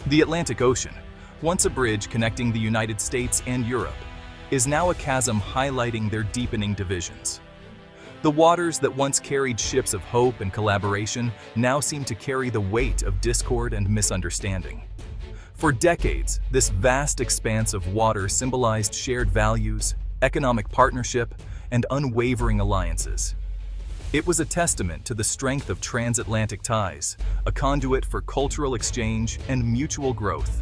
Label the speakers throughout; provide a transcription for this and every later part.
Speaker 1: The Atlantic Ocean, once a bridge connecting the United States and Europe, is now a chasm highlighting their deepening divisions. The waters that once carried ships of hope and collaboration now seem to carry the weight of discord and misunderstanding. For decades, this vast expanse of water symbolized shared values, economic partnership, and unwavering alliances. It was a testament to the strength of transatlantic ties, a conduit for cultural exchange and mutual growth.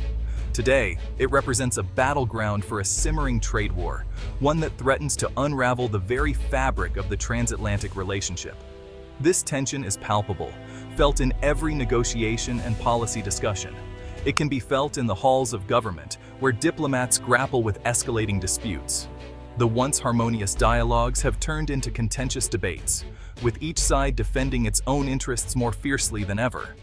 Speaker 1: Today, it represents a battleground for a simmering trade war, one that threatens to unravel the very fabric of the transatlantic relationship. This tension is palpable, felt in every negotiation and policy discussion. It can be felt in the halls of government, where diplomats grapple with escalating disputes. The once harmonious dialogues have turned into contentious debates, with each side defending its own interests more fiercely than ever.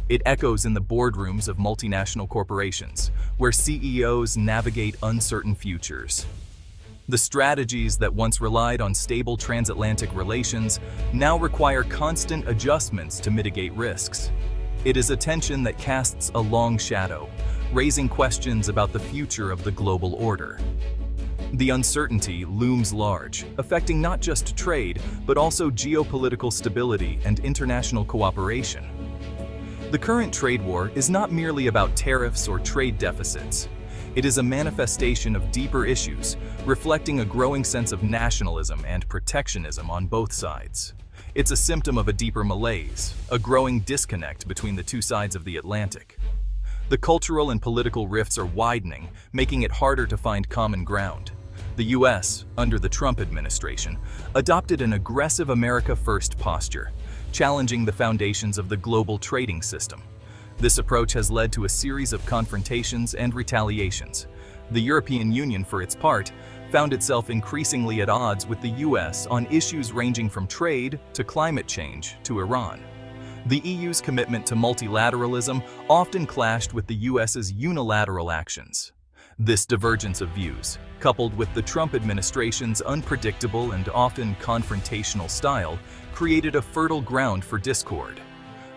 Speaker 1: It echoes in the boardrooms of multinational corporations, where CEOs navigate uncertain futures. The strategies that once relied on stable transatlantic relations now require constant adjustments to mitigate risks. It is a tension that casts a long shadow, raising questions about the future of the global order. The uncertainty looms large, affecting not just trade, but also geopolitical stability and international cooperation. The current trade war is not merely about tariffs or trade deficits. It is a manifestation of deeper issues, reflecting a growing sense of nationalism and protectionism on both sides. It's a symptom of a deeper malaise, a growing disconnect between the two sides of the Atlantic. The cultural and political rifts are widening, making it harder to find common ground. The U.S., under the Trump administration, adopted an aggressive America First posture, challenging the foundations of the global trading system. This approach has led to a series of confrontations and retaliations. The European Union, for its part, found itself increasingly at odds with the U.S. on issues ranging from trade to climate change to Iran. The EU's commitment to multilateralism often clashed with the U.S.'s unilateral actions. This divergence of views, coupled with the Trump administration's unpredictable and often confrontational style, created a fertile ground for discord.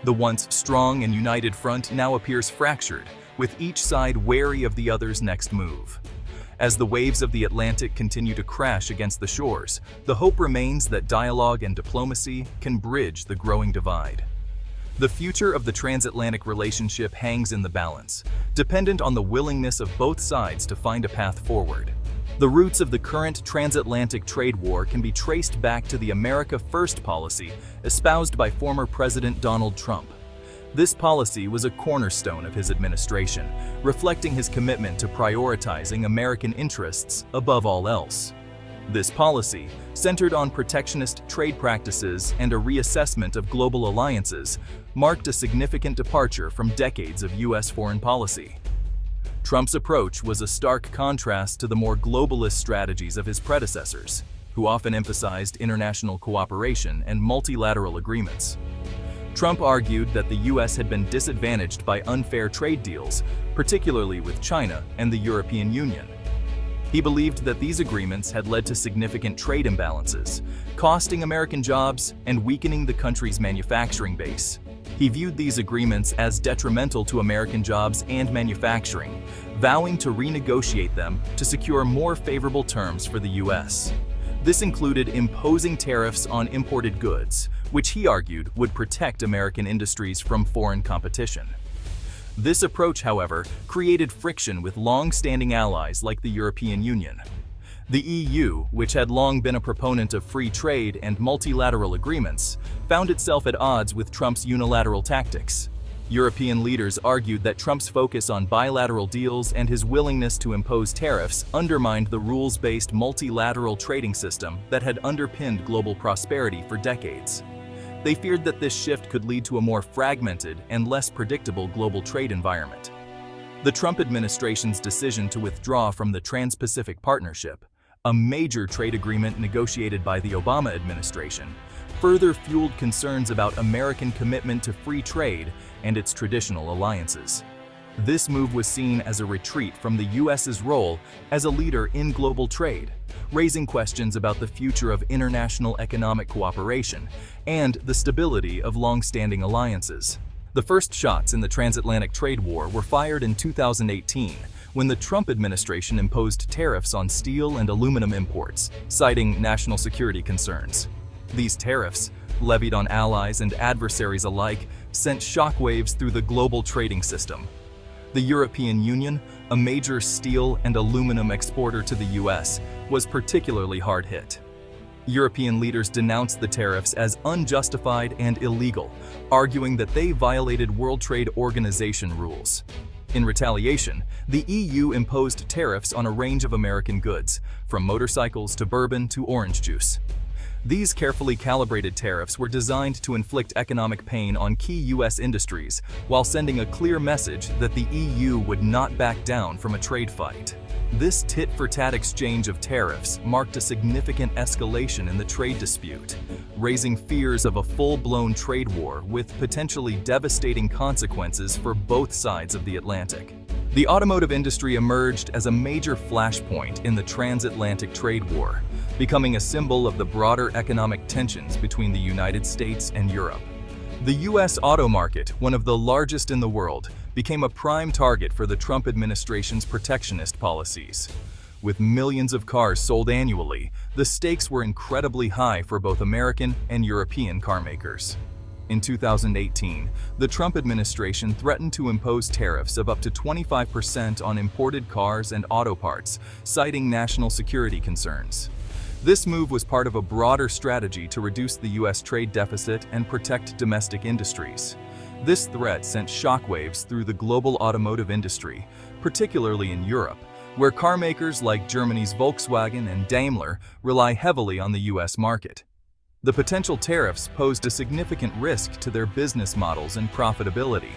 Speaker 1: The once strong and united front now appears fractured, with each side wary of the other's next move. As the waves of the Atlantic continue to crash against the shores, the hope remains that dialogue and diplomacy can bridge the growing divide. The future of the transatlantic relationship hangs in the balance, dependent on the willingness of both sides to find a path forward. The roots of the current transatlantic trade war can be traced back to the America First policy espoused by former President Donald Trump. This policy was a cornerstone of his administration, reflecting his commitment to prioritizing American interests above all else. This policy, centered on protectionist trade practices and a reassessment of global alliances, marked a significant departure from decades of U.S. foreign policy. Trump's approach was a stark contrast to the more globalist strategies of his predecessors, who often emphasized international cooperation and multilateral agreements. Trump argued that the U.S. had been disadvantaged by unfair trade deals, particularly with China and the European Union. He believed that these agreements had led to significant trade imbalances, costing American jobs and weakening the country's manufacturing base. He viewed these agreements as detrimental to American jobs and manufacturing, vowing to renegotiate them to secure more favorable terms for the U.S. This included imposing tariffs on imported goods, which he argued would protect American industries from foreign competition. This approach, however, created friction with long-standing allies like the European Union. The EU, which had long been a proponent of free trade and multilateral agreements, found itself at odds with Trump's unilateral tactics. European leaders argued that Trump's focus on bilateral deals and his willingness to impose tariffs undermined the rules-based multilateral trading system that had underpinned global prosperity for decades. They feared that this shift could lead to a more fragmented and less predictable global trade environment. The Trump administration's decision to withdraw from the Trans-Pacific Partnership, a major trade agreement negotiated by the Obama administration, further fueled concerns about American commitment to free trade and its traditional alliances. This move was seen as a retreat from the U.S.'s role as a leader in global trade, raising questions about the future of international economic cooperation and the stability of long-standing alliances. The first shots in the transatlantic trade war were fired in 2018 when the Trump administration imposed tariffs on steel and aluminum imports, citing national security concerns. These tariffs, levied on allies and adversaries alike, sent shockwaves through the global trading system. The European Union, a major steel and aluminum exporter to the US, was particularly hard hit. European leaders denounced the tariffs as unjustified and illegal, arguing that they violated World Trade Organization rules. In retaliation, the EU imposed tariffs on a range of American goods, from motorcycles to bourbon to orange juice. These carefully calibrated tariffs were designed to inflict economic pain on key US industries while sending a clear message that the EU would not back down from a trade fight. This tit-for-tat exchange of tariffs marked a significant escalation in the trade dispute, raising fears of a full-blown trade war with potentially devastating consequences for both sides of the Atlantic. The automotive industry emerged as a major flashpoint in the transatlantic trade war, becoming a symbol of the broader economic tensions between the United States and Europe. The U.S. auto market, one of the largest in the world, became a prime target for the Trump administration's protectionist policies. With millions of cars sold annually, the stakes were incredibly high for both American and European carmakers. In 2018, the Trump administration threatened to impose tariffs of up to 25% on imported cars and auto parts, citing national security concerns. This move was part of a broader strategy to reduce the U.S. trade deficit and protect domestic industries. This threat sent shockwaves through the global automotive industry, particularly in Europe, where carmakers like Germany's Volkswagen and Daimler rely heavily on the U.S. market. The potential tariffs posed a significant risk to their business models and profitability.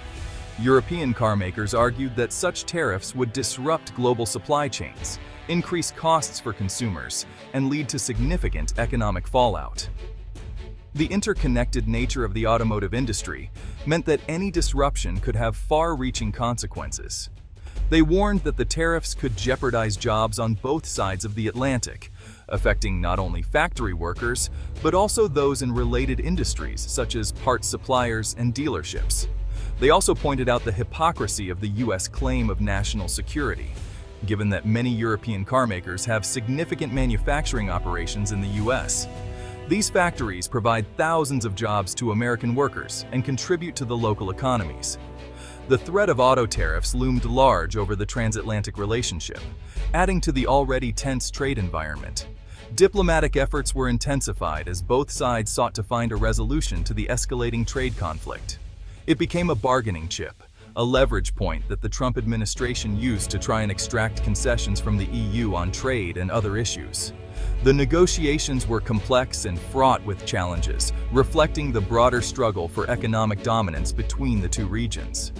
Speaker 1: European carmakers argued that such tariffs would disrupt global supply chains, increase costs for consumers, and lead to significant economic fallout. The interconnected nature of the automotive industry meant that any disruption could have far-reaching consequences. They warned that the tariffs could jeopardize jobs on both sides of the Atlantic, affecting not only factory workers, but also those in related industries such as parts suppliers and dealerships. They also pointed out the hypocrisy of the U.S. claim of national security, given that many European carmakers have significant manufacturing operations in the U.S. These factories provide thousands of jobs to American workers and contribute to the local economies. The threat of auto tariffs loomed large over the transatlantic relationship, adding to the already tense trade environment. Diplomatic efforts were intensified as both sides sought to find a resolution to the escalating trade conflict. It became a bargaining chip, a leverage point that the Trump administration used to try and extract concessions from the EU on trade and other issues. The negotiations were complex and fraught with challenges, reflecting the broader struggle for economic dominance between the two regions.